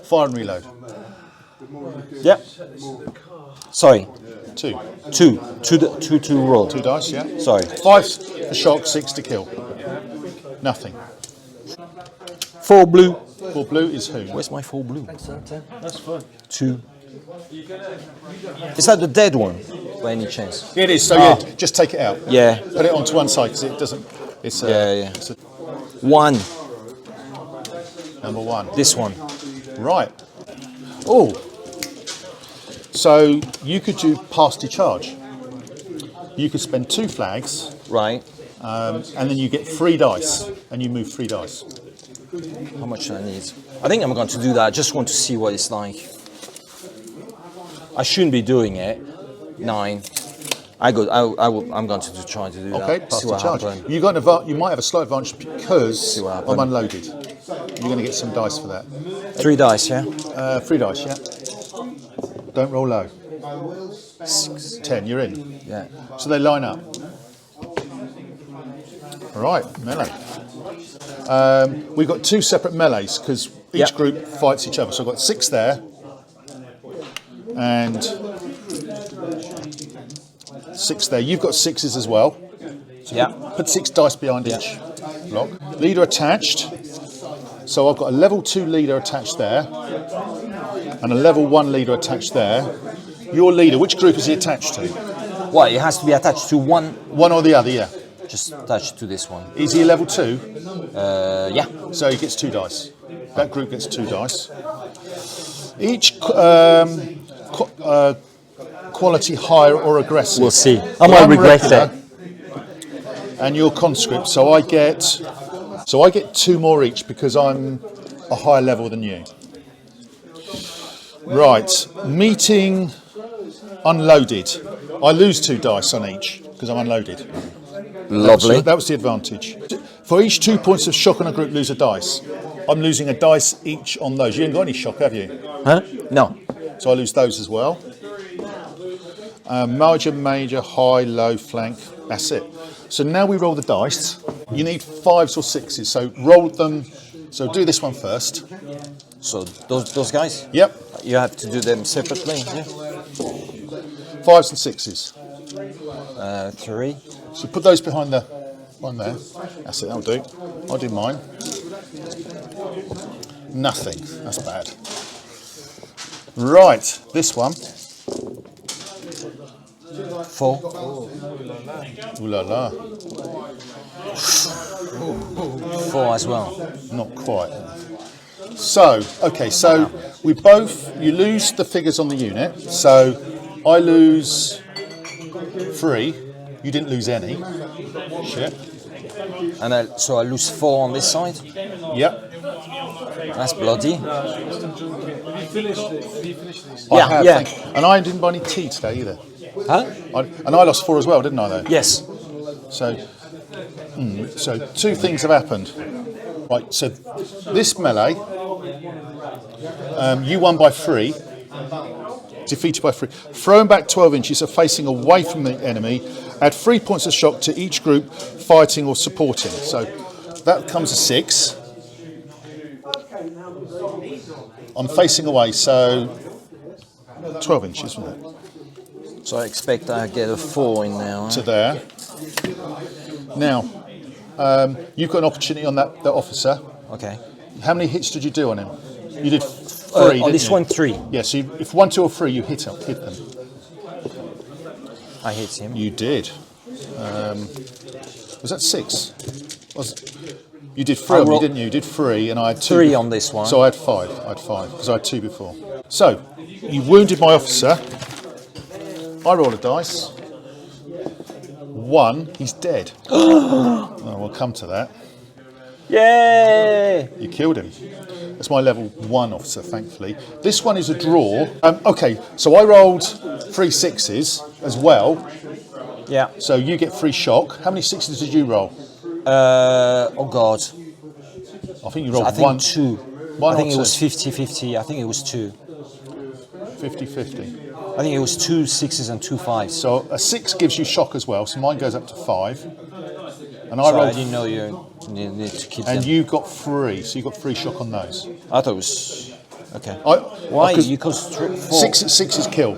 Fire and reload. Yep. Sorry. 2. 2 to roll. 2 dice, yeah. Sorry. 5 for shock, 6 to kill. Nothing. 4 blue. 4 blue is who? Where's my 4 blue? That's fine. 2. Is that the dead one, by any chance? It is. So yeah, just take it out. Yeah. Put it onto one side because it doesn't. It's Yeah. It's 1. number 1. This one. Right. Oh. So you could do pasty charge. You could spend 2 flags, Right. and then you get 3 dice, and you move 3 dice. How much do I need? I think I'm going to do that. I just want to see what it's like. I shouldn't be doing it. 9. I'm going to try to do that. Okay, See pasty what charge. happens. You got you might have a slight advantage because See what I'm happens. unloaded. You're going to get some dice for that. 3 dice, yeah? 3 dice, yeah. Don't roll low. 10, you're in. Yeah. So they line up. All right, melee. We've got 2 separate melees because each Yep. group fights each other. So I've got 6 there, and 6 there. You've got 6s as well. Yeah. Put 6 dice behind each block. Leader attached. So I've got a level 2 leader attached there, and a level 1 leader attached there. Your leader, which group is he attached to? Well, it has to be attached to one. One or the other, yeah. Just attached to this one. Is he a level 2? Yeah. So he gets 2 dice. That group gets 2 dice. Each quality higher or aggressive. We'll see. I Well, might I'm regret regular, it. And you're conscript, so I get 2 more each because I'm a higher level than you. Right, meeting unloaded. I lose 2 dice on each because I'm unloaded. Lovely. So that was the advantage. For each 2 points of shock on a group, lose a dice. I'm losing a dice each on those. You haven't got any shock, have you? Huh? No. So I lose those as well. Major, high, low, flank. That's it. So now we roll the dice. You need 5s or 6s. So roll them. So do this one first. So those guys? Yep. You have to do them separately. Yeah. 5s and 6s. 3. So put those behind the one there. That's it. That'll do. I'll do mine. Nothing. That's bad. Right. This one. 4. Ooh la la. 4 as well. Not quite. So, okay, so you lose the figures on the unit. So I lose 3. You didn't lose any. Shit. And so I lose 4 on this side. Yep. That's bloody. I have, yeah. thank you. And I didn't buy any tea today either. Huh? And I lost 4 as well, didn't I, though? Yes. So 2 things have happened. Right, so this melee, you won by 3, defeated by 3. Thrown back 12 inches, so facing away from the enemy. Add 3 points of shock to each group fighting or supporting. So that becomes a 6. I'm facing away, so 12 inches, isn't it? So I expect I get a 4 in now. To there. Now, you've got an opportunity on that officer. Okay. How many hits did you do on him? You did 3, On didn't this you? one, 3. Yeah, so if 1, 2 or 3, you hit them. I hit him. You did. Was that 6? You did 3 on me, didn't you? You did 3 and I had 2. 3 on this one. So I had 5. Because I had 2 before. So, you wounded my officer. I roll a dice. 1, he's dead. Oh, we'll come to that. Yay! You killed him. That's my level 1 officer, thankfully. This one is a draw. Okay, so I rolled 3 6s as well. Yeah. So you get 3 shock. How many 6s did you roll? Oh God. I think you rolled I think one. 2. One I think or it was two? 50-50. I think it was 2. 50-50. I think it was 2 6s and 2 5s. So a 6 gives you shock as well, so mine goes up to 5. And I So I rolled, didn't know you need to keep and them. you got 3, so you got 3 shock on those. I thought it was okay. Why? You cost 4. 6 is kill.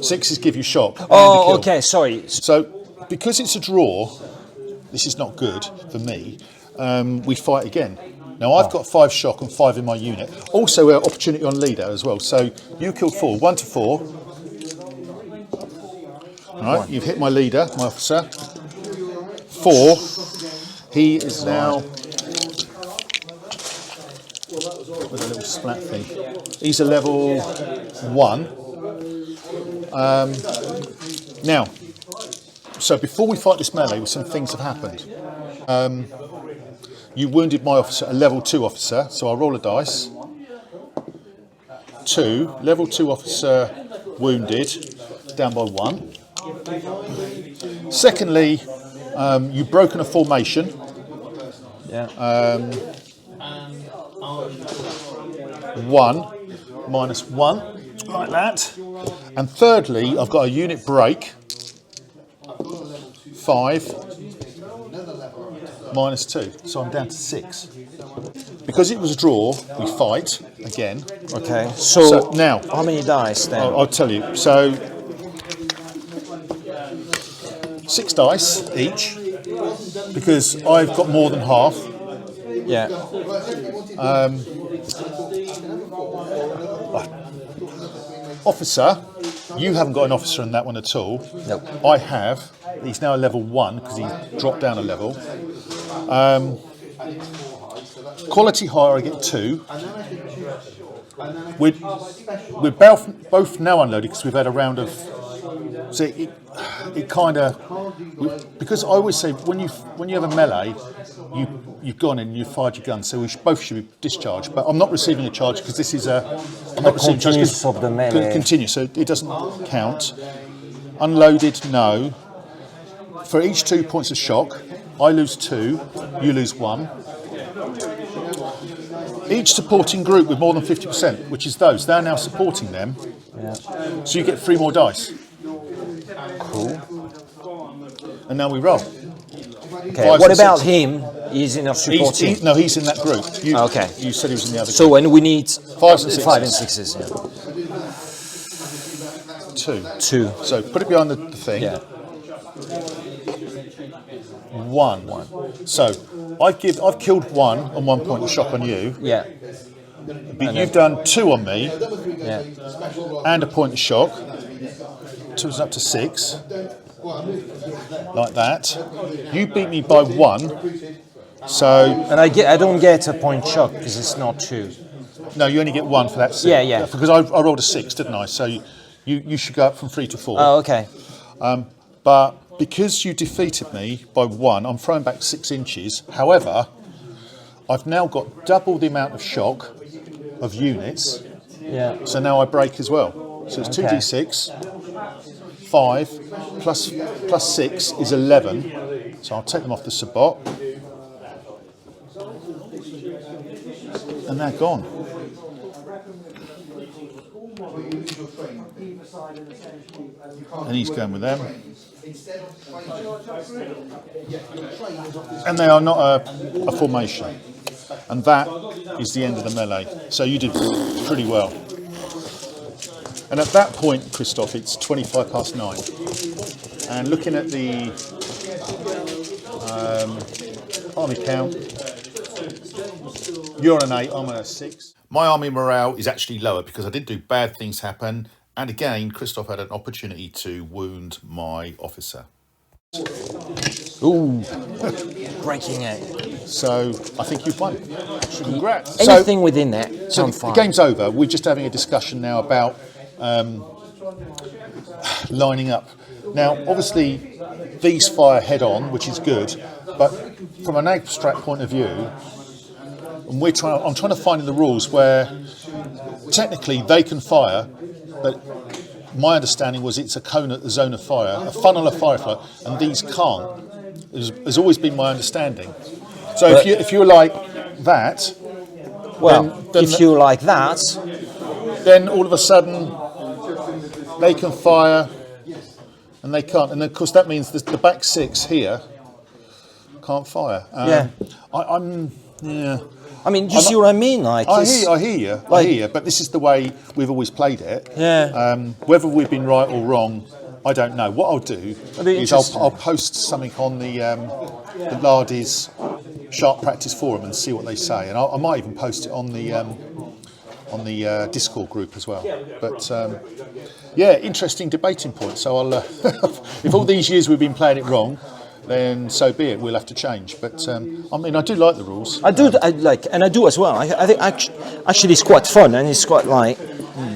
6s give you shock. and a Oh, kill. okay. Sorry. So because it's a draw, this is not good for me. We fight again. Now I've got 5 shock and 5 in my unit. Also, opportunity on leader as well. So you killed 4, 1 to 4. All right, you've hit my leader, my officer. 4. He is now. With a little splat thing. He's a level 1. Now, so before we fight this melee, some things have happened. You wounded my officer, a level 2 officer, so I'll roll a dice. 2, level 2 officer wounded, down by 1. Secondly, you've broken a formation. Yeah. 1, minus 1, like that. And thirdly, I've got a unit break. 5, minus 2. So I'm down to 6. Because it was a draw, we fight again. Okay. So now, how many dice then? I'll tell you. So 6 dice each, because I've got more than half. Yeah. Officer, you haven't got an officer in that one at all. Nope. I have. He's now a level 1 because he dropped down a level. Quality higher, I get 2. We're both now unloaded because we've had a round of. So it kind of, because I always say when you have a melee, you've gone in and you've fired your gun, so both should be discharged. But I'm not receiving a charge because this is I'm not receiving charge continuous of the melee. Continue, so it doesn't count. Unloaded, no. For each 2 points of shock, I lose 2, you lose 1. Each supporting group with more than 50%, which is those, they're now supporting them. Yeah. So you get 3 more dice. Cool. And now we roll. Okay. 5 What and about 6. him? He's in a supporting. No, he's in that group. Okay. You said he was in the other So when we need 5s and 6s. 5 and 6s. Yeah. group. 2. 2. So put it behind the thing. Yeah. 1. So I've killed 1 on 1 point of shock on you. Yeah. But you've done 2 on me Yeah. and a point of shock. 2 is up to 6. Like that. You beat me by 1. So And I don't get a point shock because it's not 2. no, you only get 1 for that 6. Yeah. Because I rolled a 6, didn't I? So you should go up from 3 to 4. Oh, okay. But because you defeated me by 1, I'm throwing back 6 inches. However, I've now got double the amount of shock of units. Yeah. So now I break as well. So it's 2d6, 5 plus 6 is 11. So I'll take them off the sabot. And they're gone. And he's going with them. And they are not a formation. And that is the end of the melee. So you did pretty well. And at that point, Christophe, it's 25 past 9. And looking at the army count, you're on an 8, I'm on a 6. My army morale is actually lower because I did do bad things happen. And again, Christophe had an opportunity to wound my officer. Ooh. Breaking it. So I think you've won. Congrats. Anything within that, So I'm the fine. game's over. We're just having a discussion now about lining up. Now, obviously, these fire head on, which is good, but from an abstract point of view, and I'm trying to find in the rules where technically they can fire, but my understanding was it's a cone at the zone of fire, a funnel of firefly, and these can't. Has always been my understanding. So if you're like that, Well, then if you like that, then all of a sudden they can fire and they can't. And of course that means the back six here can't fire. Yeah. I mean, do you see what I mean? Like, I hear you. But this is the way we've always played it. Yeah. Whether we've been right or wrong, I don't know. What I'll do is I'll post something on the Lardy's Sharp Practice forum and see what they say, and I might even post it on the Discord group as well. But yeah, interesting debating point. So I'll if all these years we've been playing it wrong, then so be it. We'll have to change. But I mean, I do like the rules. I like, and I do as well. I think actually it's quite fun, and it's quite like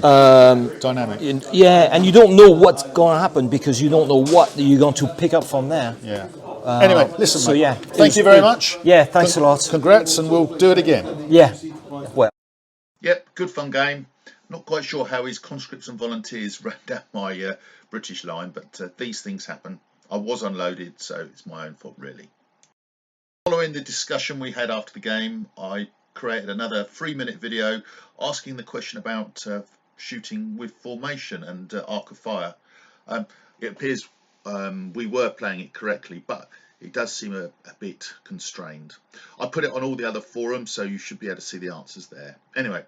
dynamic. Yeah, and you don't know what's going to happen because you don't know what you're going to pick up from there. Yeah. Anyway, listen. So mate, yeah, thank you very much. Yeah, thanks a lot. Congrats, and we'll do it again. Yeah. Well. Yep, good fun game. Not quite sure how his conscripts and volunteers ran down my British line, but these things happen. I was unloaded, so it's my own fault, really. Following the discussion we had after the game, I created another 3-minute video asking the question about shooting with formation and arc of fire. It appears we were playing it correctly, but it does seem a bit constrained. I put it on all the other forums, so you should be able to see the answers there. Anyway,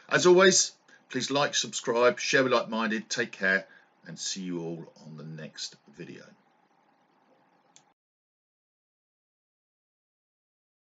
as always, please like, subscribe, share with like-minded, take care, and see you all on the next video.